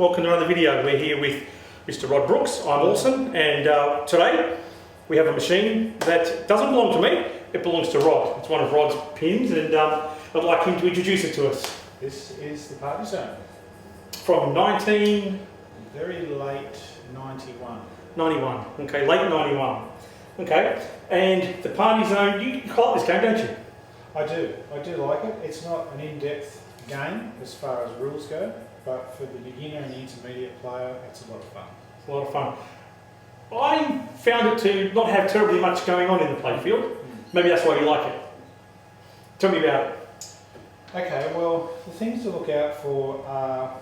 welcome to another video. We're here with Mr. Rod Brooks. I'm Orson, and today we have a machine that doesn't belong to me, it belongs to Rod. It's one of Rod's pins, and I'd like him to introduce it to us. This is the Party Zone. From Very late 91. 91, okay, late 91. Okay, and the Party Zone, you quite like this game, don't you? I do like it. It's not an in-depth game as far as rules go, but for the beginner and the intermediate player, it's a lot of fun. It's a lot of fun. I found it to not have terribly much going on in the playfield. Maybe that's why you like it. Tell me about it. Okay, well, the things to look out for are...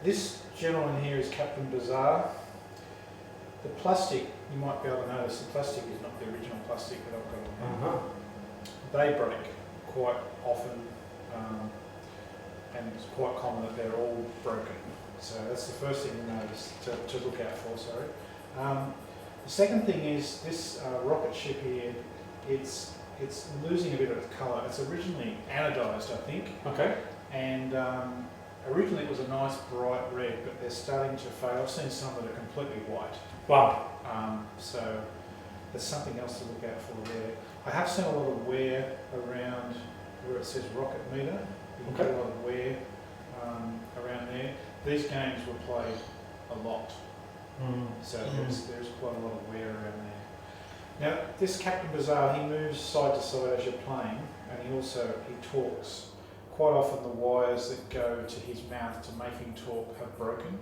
This gentleman here is Captain Bizarre. The plastic, you might be able to notice, the plastic is not the original plastic that I've got on here. They break quite often, and it's quite common that they're all broken. So that's the first thing to notice, to look out for, sorry. The second thing is this rocket ship here, it's losing a bit of its colour. It's originally anodised, I think. Okay. And originally it was a nice bright red, but they're starting to fade. I've seen some that are completely white. Wow. So there's something else to look out for there. I have seen a lot of wear around where it says rocket meter. You can get a lot of wear around there. These games were played a lot, so there's quite a lot of wear around there. Now this Captain Bizarre, he moves side to side as you're playing, and he talks. Quite often the wires that go to his mouth to make him talk have broken.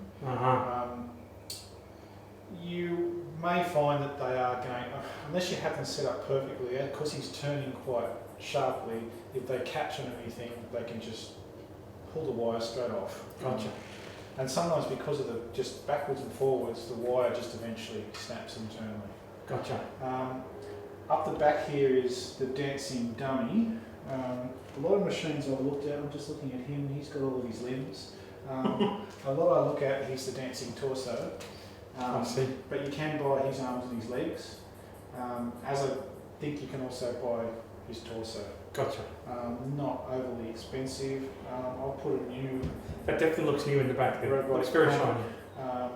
You may find that they are going, unless you have them set up perfectly, because he's turning quite sharply, if they catch on anything, they can just pull the wire straight off. Gotcha. And sometimes because of the just backwards and forwards, the wire just eventually snaps internally. Gotcha. Up the back here is the dancing dummy. A lot of machines I've looked at, I'm just looking at him, he's got all of his limbs. A lot I look at, he's the dancing torso. I see. But you can buy his arms and his legs. As I think you can also buy his torso. Gotcha. Not overly expensive. I'll put a new... That definitely looks new in the back there. Robotic Looks very comb. shiny.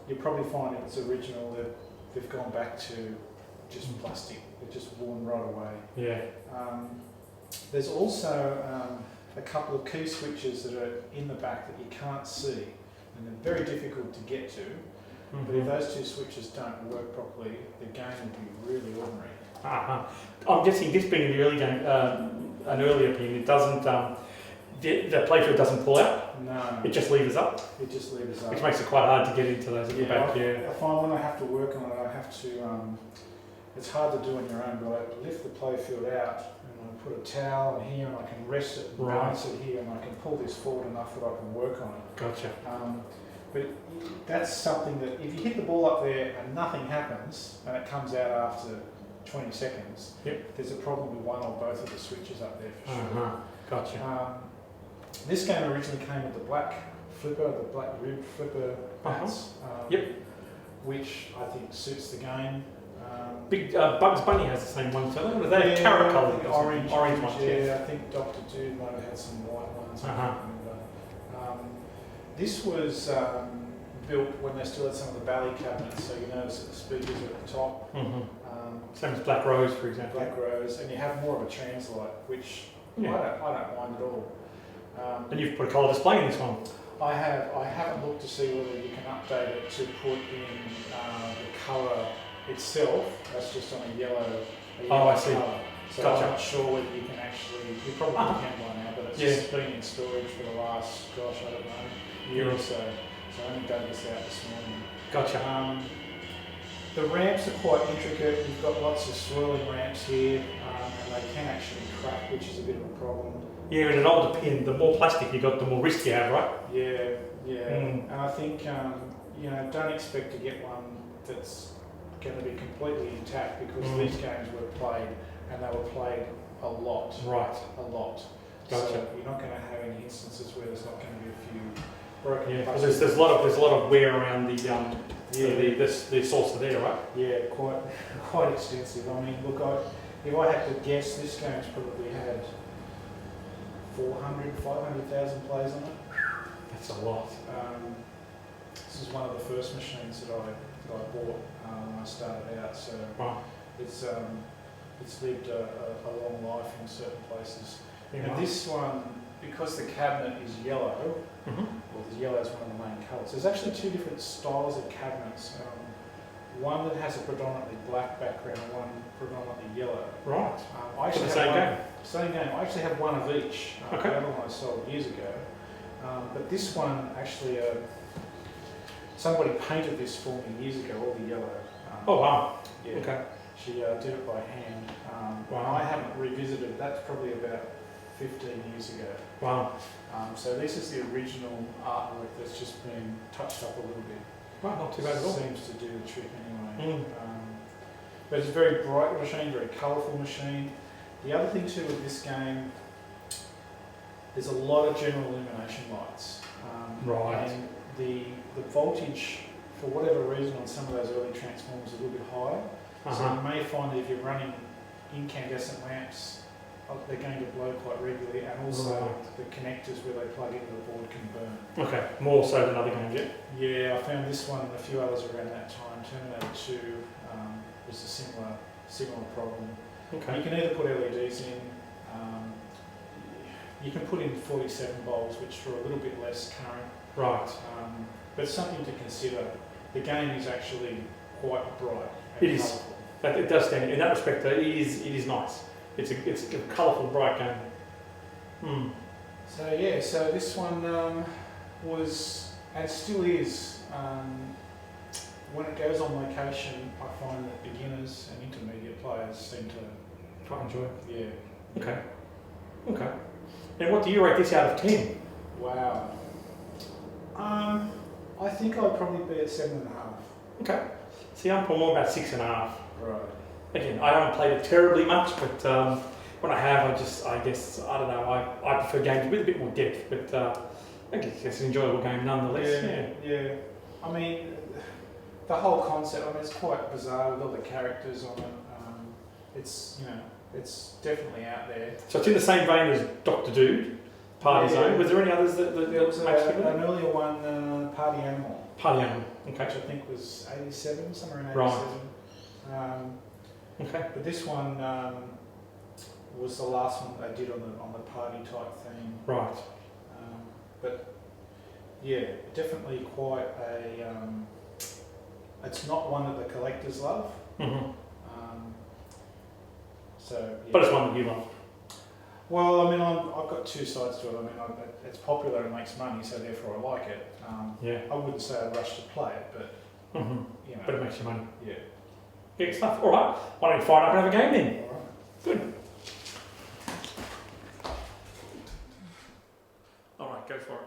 You'll probably find if it's original that they've gone back to just plastic. They're just worn right away. Yeah. There's also a couple of key switches that are in the back that you can't see, and they're very difficult to get to. But if those two switches don't work properly, the game will be really ordinary. I'm guessing this being the early game, an earlier pin, it doesn't, the playfield doesn't pull out. No. It just levers up. It just levers up. Which makes it quite hard to get into those at the back. I find when I have to work on it, I have to, it's hard to do on your own, but I lift the playfield out and I put a towel in here and I can rest it and balance it here, and I can pull this forward enough that I can work on it. Gotcha. But that's something that if you hit the ball up there and nothing happens and it comes out after 20 seconds, there's a problem with one or both of the switches up there for sure. Gotcha. This game originally came with the black flipper, the black rib flipper bats, which I think suits the game. Big Bugs Bunny has the same one, so they're carrot coloured. Orange ones. Yeah, I think Dr. Dude might have had some white ones. This was built when they still had some of the Bally cabinets, so you notice that the speakers are at the top. Same as Black Rose, for example. Black Rose, and you have more of a translite, which I don't mind at all. And you've put a colour display in this one. I haven't looked to see whether you can update it to put in the colour itself. That's just on a yellow I see. colour. So Gotcha. I'm not sure whether you can actually, you probably can by now, but it's just been in storage for the last, gosh, I don't know, year or so. So I only dug this out this morning. Gotcha. The ramps are quite intricate. You've got lots of swirling ramps here, and they can actually crack, which is a bit of a problem. Yeah, in an older pin, the more plastic you got, the more risk you have, right? Yeah. And I think, don't expect to get one that's going to be completely intact, because these games were played, and they were played a lot. Right. A lot. Gotcha. So you're not going to have any instances where there's not going to be a few broken. Yeah, because there's a lot of wear around the saucer there, right? Yeah, quite extensive. I mean, look, if I had to guess, this game's probably had 400,000, 500,000 plays on it. That's a lot. This is one of the first machines that I bought when I started out. So Wow. it's lived a long life in certain places. Yeah, And wow. this one, because the cabinet is yellow, well, the yellow is one of the main colours. There's actually two different styles of cabinets. One that has a predominantly black background, one predominantly yellow. Right. I actually The same have game. Same game. I actually have one of each. Okay. The other one I sold years ago. But this one actually, somebody painted this for me years ago, all the yellow. Oh wow. Yeah. Okay. She did it by hand. Wow. I haven't revisited. That's probably about 15 years ago. Wow. So this is the original artwork that's just been touched up a little bit. Wow, not too bad at all. Seems to do the trick anyway. Mm. But it's a very bright machine, very colourful machine. The other thing too with this game, there's a lot of general illumination lights. Right. And the voltage, for whatever reason, on some of those early transformers is a little bit higher. So you may find that if you're running incandescent lamps, they're going to blow quite regularly, and also the connectors where they plug into the board can burn. Okay, more so than other games, yeah? Yeah, I found this one and a few others around that time. Terminator 2 was a similar problem. Okay. You can either put LEDs in, you can put in 47 bulbs, which are a little bit less current. Right. But something to consider. The game is actually quite bright. It is. It does stand in that respect. It is nice. It's a colourful, bright game. Hmm. So yeah, so this one was and still is. When it goes on location, I find that beginners and intermediate players seem to Quite enjoy it. Yeah. Okay. Okay. And what do you rate this out of 10? Wow. I think I'd probably be at 7.5. Okay. See, I'm more about 6.5. Right. Again, I haven't played it terribly much, but when I have, I guess, I don't know, I prefer games with a bit more depth, but I guess it's an enjoyable game nonetheless. Yeah. I mean, the whole concept, it's quite bizarre with all the characters on it. It's definitely out there. So it's in the same vein as Dr. Dude, Party Zone. Was there any others that There was matched an with it? earlier one, Party Animal, Party Animal, okay. which I think was 87, somewhere in 87. Right. Okay. But this one was the last one they did on the party type theme. Right. But yeah, definitely quite a. It's not one that the collectors love. Mm-hmm. So. Yeah. But it's one that you love. Well, I've got two sides to it. It's popular and makes money, so therefore I like it. Yeah. I wouldn't say I rush to play it, but Mm-hmm. But it makes you money. Yeah. Good stuff. All right. Why don't you fire up and have a game then? All right. Good. All right, go for it.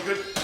Good.